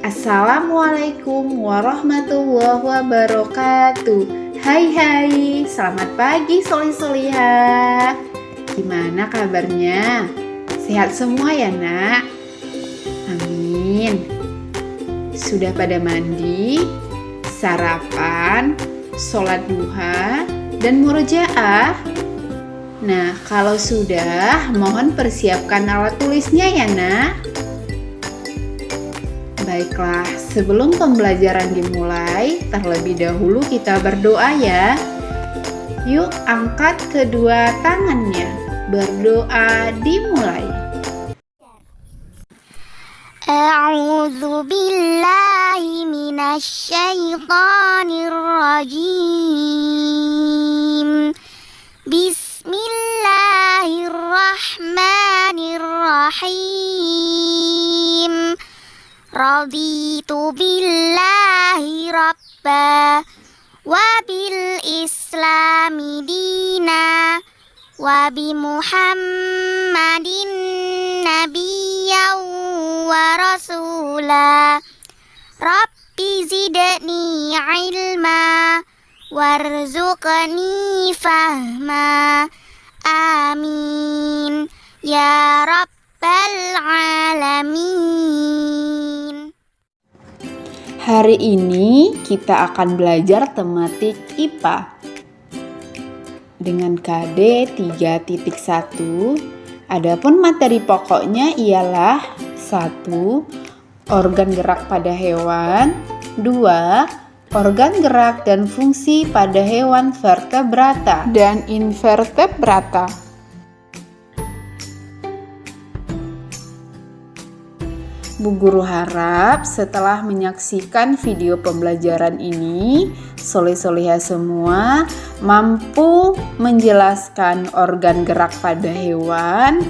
Assalamualaikum warahmatullahi wabarakatuh. Hai, selamat pagi solih-solihah. Gimana kabarnya? Sehat semua ya nak? Amin. Sudah pada mandi, sarapan, sholat duha, dan murojaah? Nah, kalau sudah, mohon persiapkan alat tulisnya ya nak. Baiklah, sebelum pembelajaran dimulai, terlebih dahulu kita berdoa ya. Yuk angkat kedua tangannya, berdoa dimulai. A'udzu billahi minasy syaithanir rajim. Bismillahirrahmanirrahim. Raditu billahi rabba wa bil islami dina wa bi muhammadin nabiyyan wa rasula. Rabbi zidni ilma warzuqni fahma. Amin ya rabbal alamin. Hari ini kita akan belajar tematik IPA dengan KD 3.1. Adapun materi pokoknya ialah 1. Organ gerak pada hewan. 2. Organ gerak dan fungsi pada hewan vertebrata dan invertebrata. Bu Guru harap setelah menyaksikan video pembelajaran ini, soleh-solehah semua mampu menjelaskan organ gerak pada hewan,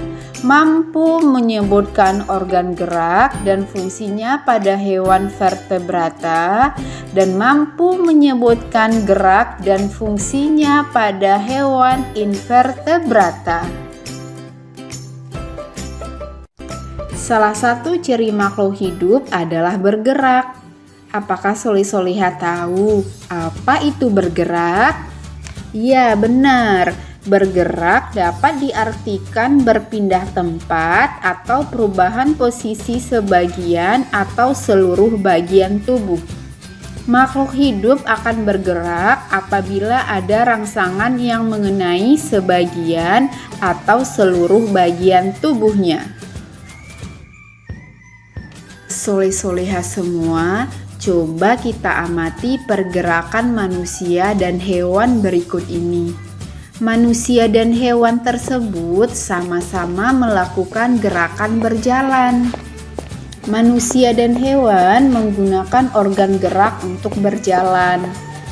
mampu menyebutkan organ gerak dan fungsinya pada hewan vertebrata, dan mampu menyebutkan gerak dan fungsinya pada hewan invertebrata. Salah satu ciri makhluk hidup adalah bergerak. Apakah soleh-solehah tahu apa itu bergerak? Ya, benar. Bergerak dapat diartikan berpindah tempat atau perubahan posisi sebagian atau seluruh bagian tubuh. Makhluk hidup akan bergerak apabila ada rangsangan yang mengenai sebagian atau seluruh bagian tubuhnya. Soleh-solehah semua, coba kita amati pergerakan manusia dan hewan berikut ini. Manusia dan hewan tersebut sama-sama melakukan gerakan berjalan. Manusia dan hewan menggunakan organ gerak untuk berjalan,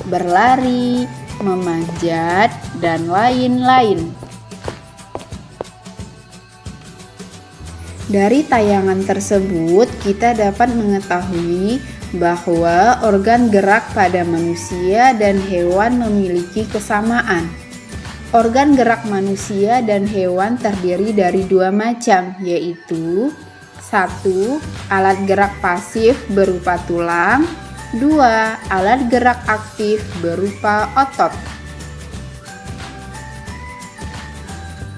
berlari, memanjat, dan lain-lain. Dari tayangan tersebut, kita dapat mengetahui bahwa organ gerak pada manusia dan hewan memiliki kesamaan. Organ gerak manusia dan hewan terdiri dari dua macam, yaitu 1. Alat gerak pasif berupa tulang. 2. Alat gerak aktif berupa otot.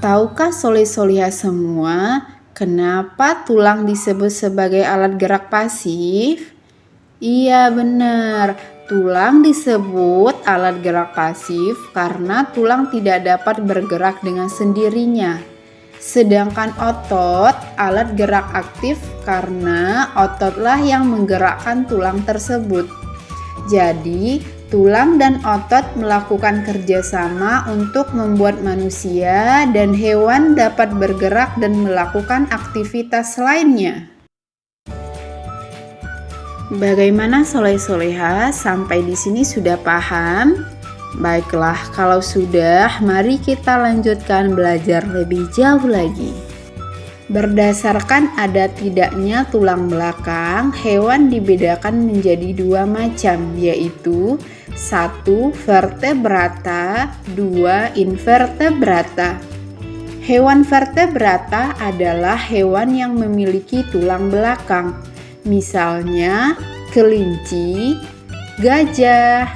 Tahukah soleh-solehah semua kenapa tulang disebut sebagai alat gerak pasif? Iya benar, tulang disebut alat gerak pasif karena tulang tidak dapat bergerak dengan sendirinya. Sedangkan otot alat gerak aktif karena ototlah yang menggerakkan tulang tersebut. Jadi, tulang dan otot melakukan kerjasama untuk membuat manusia dan hewan dapat bergerak dan melakukan aktivitas lainnya. Bagaimana soleh-solehah? Sampai di sini sudah paham? Baiklah, kalau sudah, mari kita lanjutkan belajar lebih jauh lagi. Berdasarkan ada tidaknya tulang belakang, hewan dibedakan menjadi dua macam, yaitu 1. Vertebrata, 2. Invertebrata. Hewan vertebrata adalah hewan yang memiliki tulang belakang. Misalnya kelinci, gajah,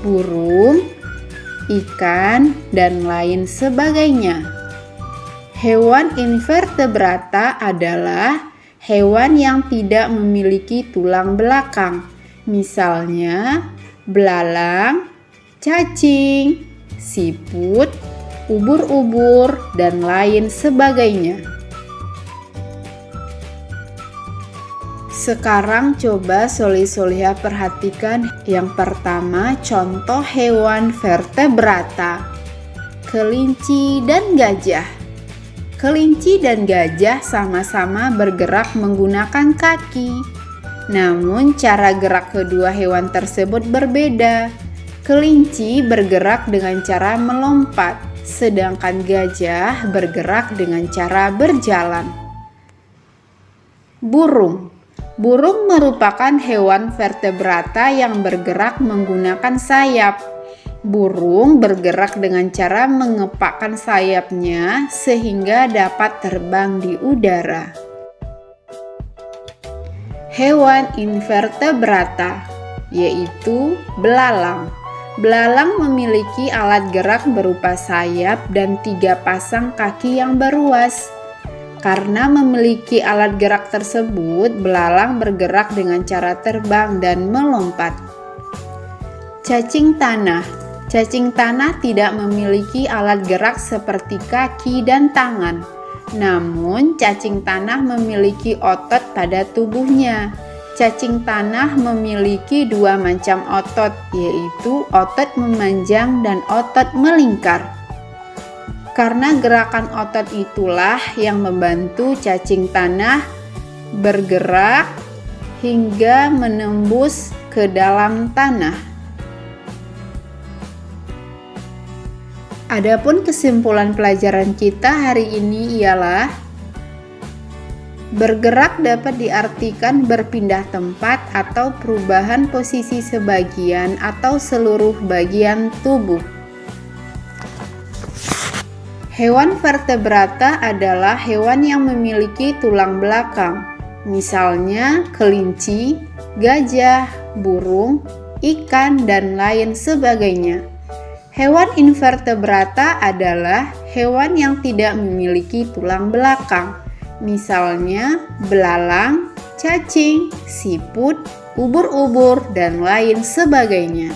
burung, ikan, dan lain sebagainya. Hewan invertebrata adalah hewan yang tidak memiliki tulang belakang. Misalnya belalang, cacing, siput, ubur-ubur, dan lain sebagainya. Sekarang coba Solih-Solihah perhatikan yang pertama contoh hewan vertebrata. Kelinci dan gajah. Kelinci dan gajah sama-sama bergerak menggunakan kaki. Namun cara gerak kedua hewan tersebut berbeda. Kelinci bergerak dengan cara melompat, sedangkan gajah bergerak dengan cara berjalan. Burung. Burung merupakan hewan vertebrata yang bergerak menggunakan sayap. Burung bergerak dengan cara mengepakkan sayapnya sehingga dapat terbang di udara. Hewan invertebrata, yaitu belalang. Belalang memiliki alat gerak berupa sayap dan 3 pasang kaki yang beruas. Karena memiliki alat gerak tersebut, belalang bergerak dengan cara terbang dan melompat. Cacing tanah. Cacing tanah tidak memiliki alat gerak seperti kaki dan tangan. Namun, cacing tanah memiliki otot pada tubuhnya. Cacing tanah memiliki 2 macam otot, yaitu otot memanjang dan otot melingkar. Karena gerakan otot itulah yang membantu cacing tanah bergerak hingga menembus ke dalam tanah. Adapun kesimpulan pelajaran kita hari ini ialah bergerak dapat diartikan berpindah tempat atau perubahan posisi sebagian atau seluruh bagian tubuh. Hewan vertebrata adalah hewan yang memiliki tulang belakang, misalnya kelinci, gajah, burung, ikan, dan lain sebagainya. Hewan invertebrata adalah hewan yang tidak memiliki tulang belakang, misalnya belalang, cacing, siput, ubur-ubur, dan lain sebagainya.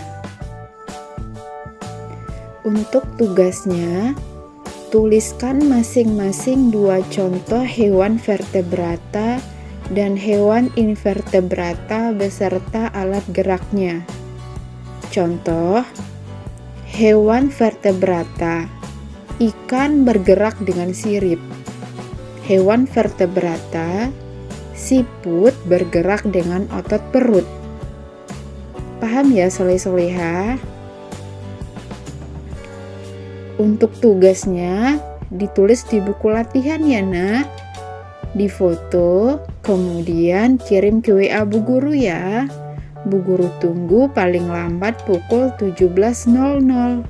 Untuk tugasnya, tuliskan masing-masing 2 contoh hewan vertebrata dan hewan invertebrata beserta alat geraknya. Contoh: hewan vertebrata, ikan bergerak dengan sirip. Hewan vertebrata, siput bergerak dengan otot perut. Paham ya Soleh-Solehah? Untuk tugasnya ditulis di buku latihan ya nak. Difoto, kemudian kirim ke WA Bu Guru ya. Bu Guru tunggu paling lambat pukul 17.00.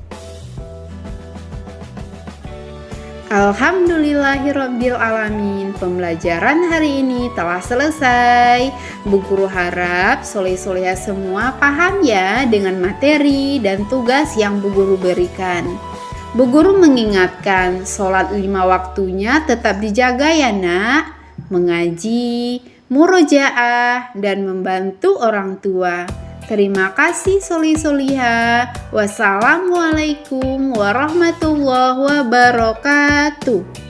Alhamdulillahirabbil alamin. Pembelajaran hari ini telah selesai. Bu Guru harap Soleh-Solehah semua paham ya dengan materi dan tugas yang Bu Guru berikan. Bu Guru mengingatkan, sholat 5 waktunya tetap dijaga ya nak. Mengaji, murojaah, dan membantu orang tua. Terima kasih Solih-Solihah. Wassalamualaikum warahmatullahi wabarakatuh.